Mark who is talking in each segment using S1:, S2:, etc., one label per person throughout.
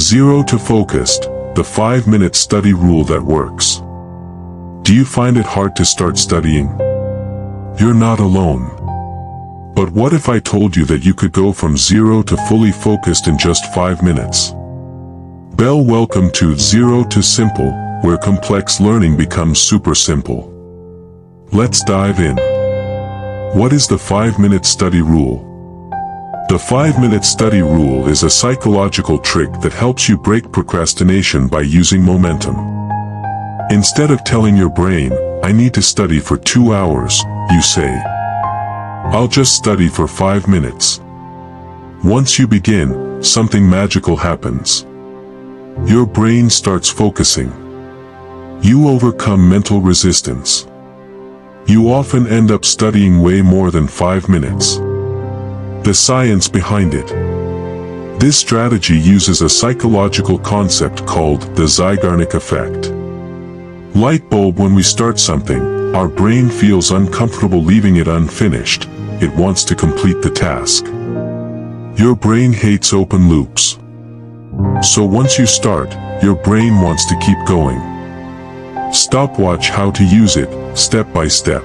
S1: Zero to focused, the 5-minute study rule that works. Do you find it hard to start studying? You're not alone. But what if I told you that you could go from zero to fully focused in just 5 minutes? Welcome to Zero to Simple, where complex learning becomes super simple. Let's dive in. What is the 5-minute study rule? The 5-minute study rule is a psychological trick that helps you break procrastination by using momentum. Instead of telling your brain, I need to study for 2 hours, you say, I'll just study for 5 minutes. Once you begin, something magical happens. Your brain starts focusing. You overcome mental resistance. You often end up studying way more than 5 minutes. The science behind it. This strategy uses a psychological concept called the Zeigarnik effect. Light bulb: when we start something, our brain feels uncomfortable leaving it unfinished. It wants to complete the task. Your brain hates open loops. So once you start, your brain wants to keep going. Stopwatch how to use it, step by step.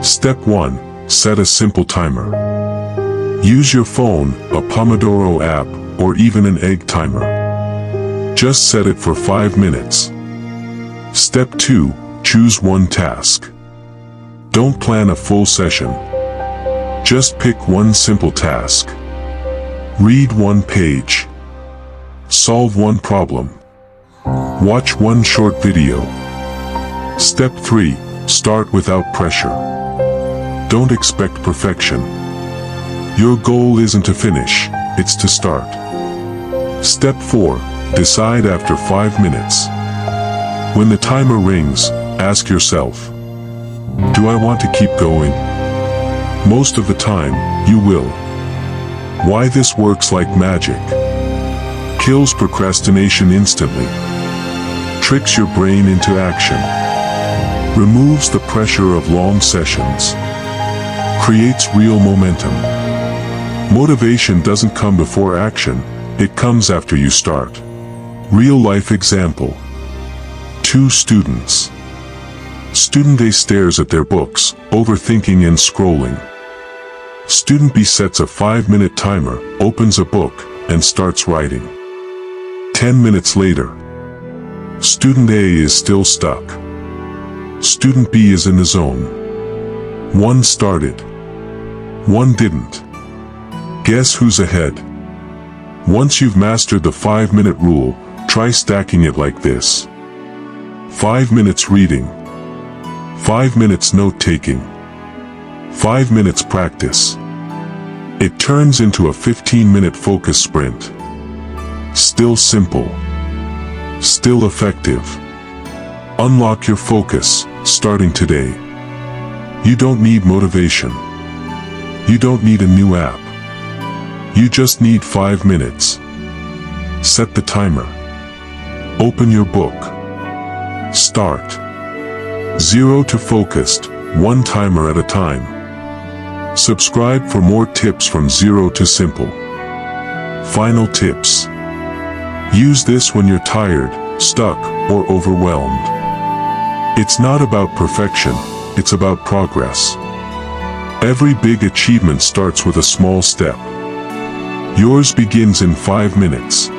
S1: Step 1. Set a simple timer. Use your phone, a Pomodoro app, or even an egg timer. Just set it for 5 minutes. Step 2. Choose one task. Don't plan a full session. Just pick one simple task. Read one page. Solve one problem. Watch one short video. Step 3. Start without pressure. Don't expect perfection. Your goal isn't to finish, it's to start. Step 4. Decide after 5 minutes. When the timer rings, ask yourself, do I want to keep going? Most of the time, you will. Why this works like magic. Kills procrastination instantly. Tricks your brain into action. Removes the pressure of long sessions. Creates real momentum. Motivation doesn't come before action, it comes after you start. Real life example. 2 students. Student A stares at their books, overthinking and scrolling. Student B sets a 5-minute timer, opens a book, and starts writing. 10 minutes later, Student A is still stuck. Student B is in the zone. One started. One didn't. Guess who's ahead? Once you've mastered the 5-minute rule, try stacking it like this. 5 minutes reading. 5 minutes note-taking. 5 minutes practice. It turns into a 15-minute focus sprint. Still simple. Still effective. Unlock your focus, starting today. You don't need motivation. You don't need a new app. You just need 5 minutes. Set the timer. Open your book. Start. Zero to focused, one timer at a time. Subscribe for more tips from Zero to Simple. Final tips. Use this when you're tired, stuck, or overwhelmed. It's not about perfection, it's about progress. Every big achievement starts with a small step. Yours begins in 5 minutes.